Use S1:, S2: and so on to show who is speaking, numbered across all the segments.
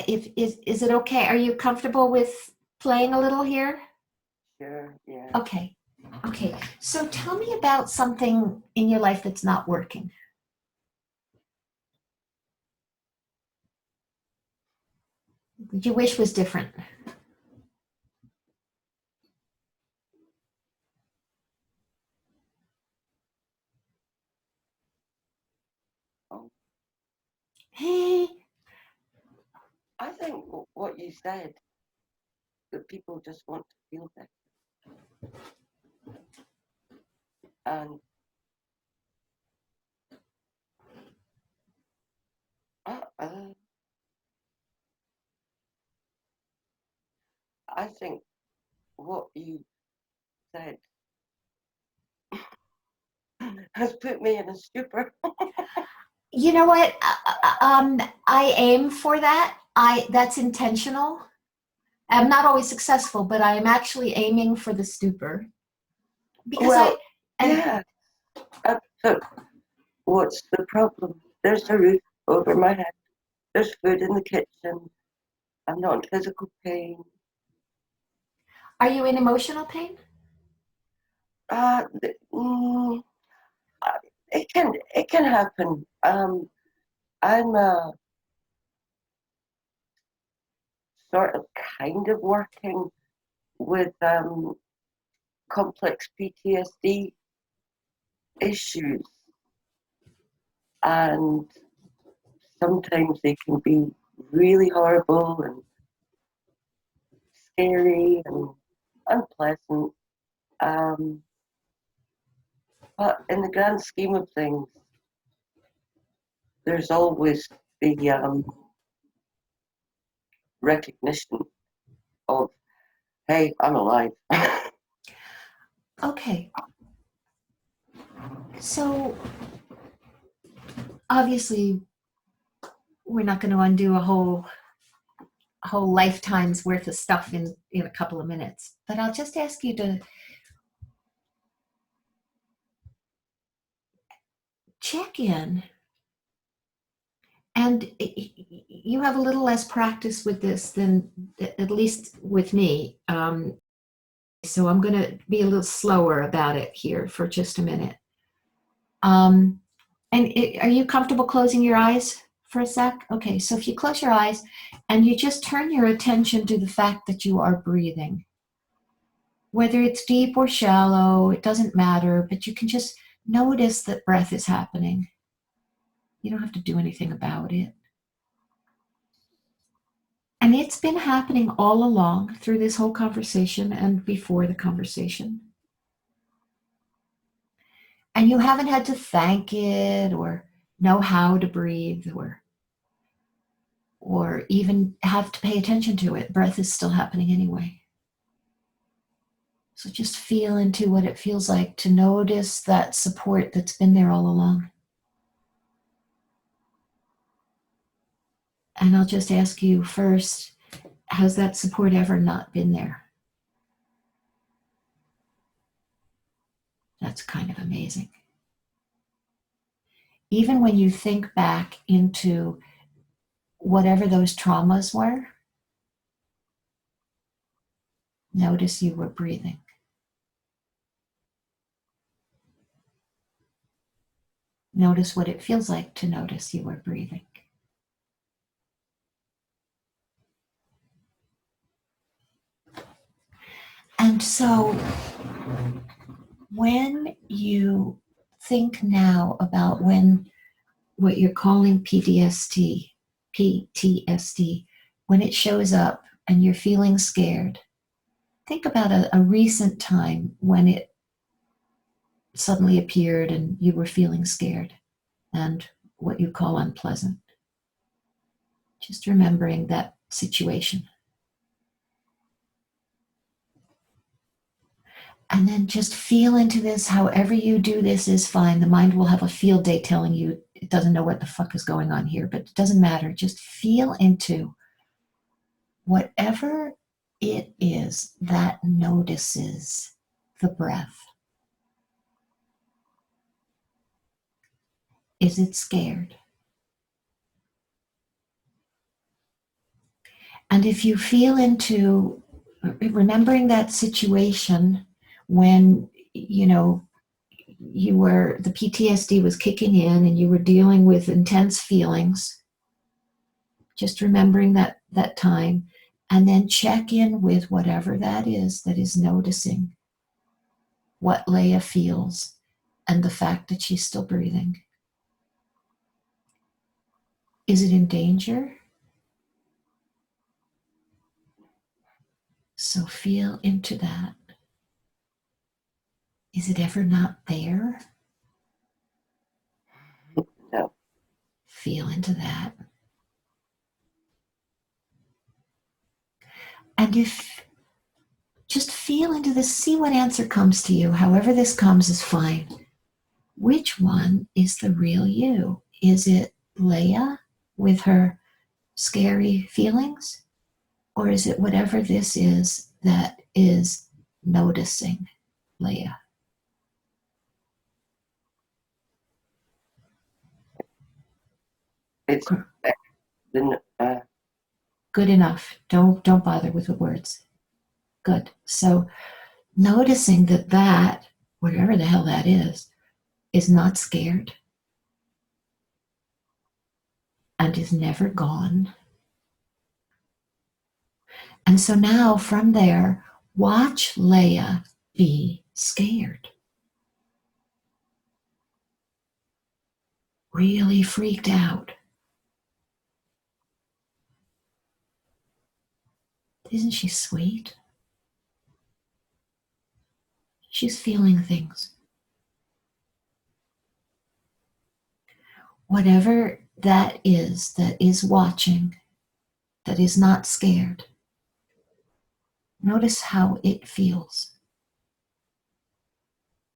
S1: if is it okay? Are you comfortable with playing a little here?
S2: Sure, yeah.
S1: Okay. Okay. So tell me about something in your life that's not working. You wish was different.
S2: Oh,
S1: Hey.
S2: I think what you said, that people just want to feel better. And I think what you said has put me in a stupor.
S1: You know what? I aim for that. That's intentional. I'm not always successful, but I am actually aiming for the stupor because
S2: Well,
S1: and
S2: yeah. But what's the problem? There's a roof over my head. There's food in the kitchen. I'm not in physical pain.
S1: are you in emotional pain?
S2: Uh, th- mm, it can happen. I'm sort of kind of working with complex PTSD issues, and sometimes they can be really horrible and scary and unpleasant. Um, but in the grand scheme of things, there's always the recognition of, hey, I'm alive.
S1: Okay. So obviously we're not going to undo a whole lifetime's worth of stuff in a couple of minutes, but I'll just ask you to check in. And you have a little less practice with this than, at least with me. So I'm going to be a little slower about it here for just a minute. Are you comfortable closing your eyes for a sec? Okay, so if you close your eyes and you just turn your attention to the fact that you are breathing, whether it's deep or shallow, it doesn't matter, but you can just notice that breath is happening. You don't have to do anything about it. And it's been happening all along through this whole conversation and before the conversation. And you haven't had to thank it or know how to breathe or even have to pay attention to it. Breath is still happening anyway. So just feel into what it feels like to notice that support that's been there all along. And I'll just ask you first, has that support ever not been there? That's kind of amazing. Even when you think back into whatever those traumas were, notice you were breathing. Notice what it feels like to notice you were breathing. And so when you think now about what you're calling PTSD, when it shows up and you're feeling scared, think about a recent time when it suddenly appeared and you were feeling scared and what you call unpleasant. Just remembering that situation. And then just feel into this. However you do this is fine. The mind will have a field day telling you it doesn't know what the fuck is going on here, but it doesn't matter. Just feel into whatever it is that notices the breath. Is it scared? And if you feel into remembering that situation when, the PTSD was kicking in and you were dealing with intense feelings, just remembering that time, and then check in with whatever that is noticing what Leah feels and the fact that she's still breathing. Is it in danger? So feel into that. Is it ever not there?
S2: No.
S1: Feel into that. And if just feel into this, see what answer comes to you. However this comes is fine. Which one is the real you? Is it Leah with her scary feelings? Or is it whatever this is that is noticing Leah?
S2: It's
S1: Good enough. Don't bother with the words. Good. So noticing that whatever the hell that is not scared and is never gone. And so now from there, watch Leah be scared. Really freaked out. Isn't she sweet? She's feeling things. Whatever that is watching, that is not scared, notice how it feels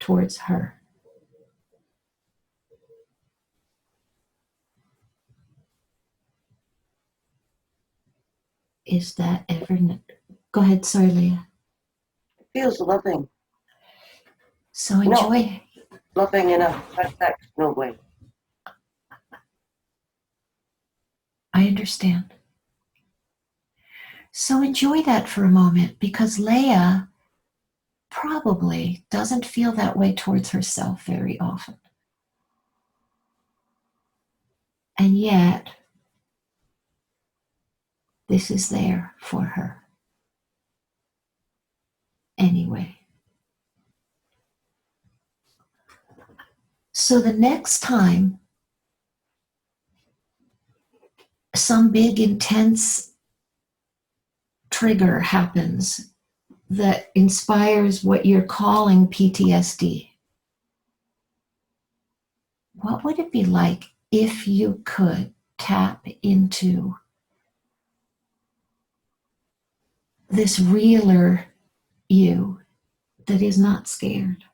S1: towards her. Is that ever... Go ahead, sorry, Leah.
S2: It feels loving.
S1: So enjoy.
S2: Not loving in a transactional way.
S1: I understand. So enjoy that for a moment, because Leah probably doesn't feel that way towards herself very often. And yet, this is there for her. Anyway. So the next time some big intense trigger happens that inspires what you're calling PTSD, what would it be like if you could tap into this realer you that is not scared?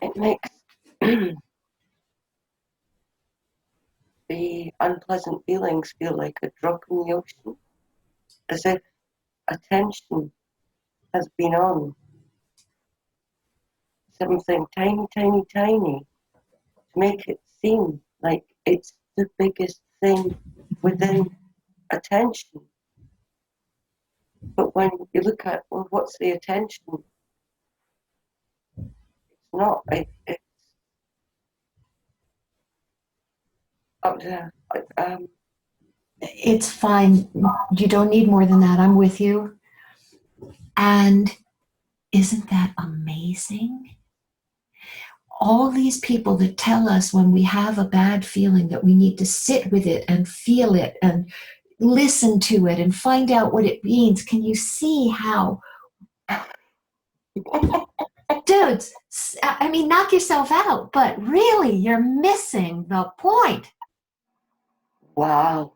S2: It makes the unpleasant feelings feel like a drop in the ocean, as if attention has been on something tiny, tiny, tiny to make it seem like it's the biggest thing within attention. But when you look at, well, what's the attention? It's not. It's up to,
S1: It's fine. You don't need more than that. I'm with you. And isn't that amazing? All these people that tell us when we have a bad feeling that we need to sit with it and feel it and listen to it and find out what it means. Can you see how? Dudes, I mean, knock yourself out, but really, you're missing the point.
S2: wow.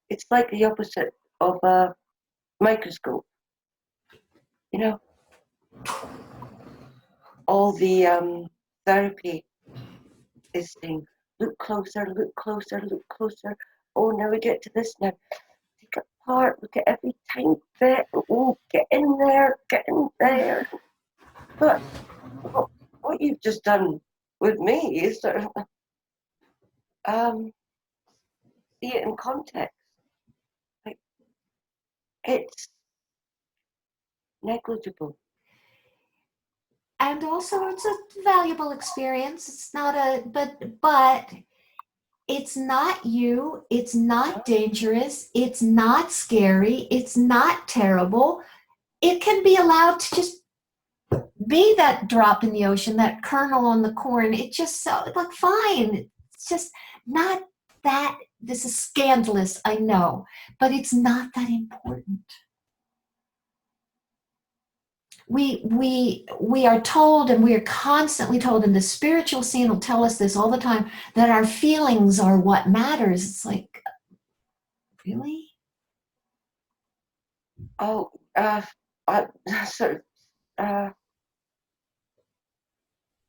S2: It's like the opposite of a microscope. You know, all the therapy is saying, look closer, look closer, look closer. Oh, now we get to this now. Take it apart, look at every tiny bit. Oh, get in there, get in there. But what you've just done with me is sort of see it in context. Like, it's negligible.
S1: And also it's a valuable experience. It's not a, but it's not you, it's not dangerous, it's not scary, it's not terrible. It can be allowed to just be that drop in the ocean, that kernel on the corn. It just so like fine. It's just not that. This is scandalous, I know, but it's not that important. We are told, and we are constantly told, and the spiritual scene will tell us this all the time, that our feelings are what matters. It's like, really?
S2: Oh, sort of,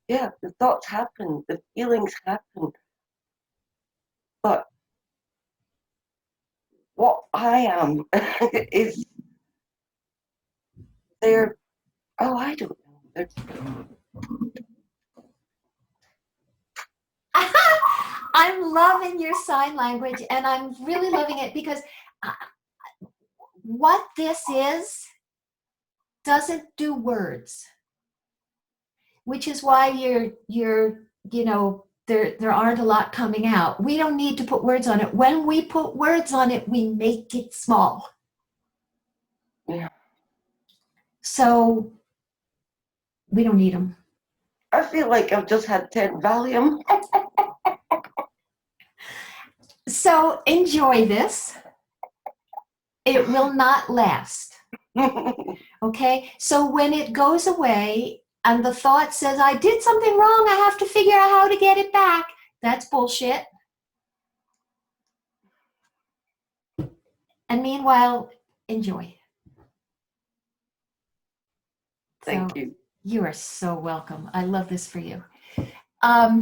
S2: yeah, the thoughts happen, the feelings happen, but what I am is they're, oh, I don't know.
S1: I'm loving your sign language, and I'm really loving it because what this is doesn't do words, which is why there aren't a lot coming out. We don't need to put words on it. When we put words on it, we make it small.
S2: Yeah.
S1: So we don't need them.
S2: I feel like I've just had 10 Valium.
S1: So enjoy this. It will not last. Okay? So when it goes away and the thought says, I did something wrong, I have to figure out how to get it back, that's bullshit. And meanwhile, enjoy.
S2: Thank you.
S1: You are so welcome. I love this for you.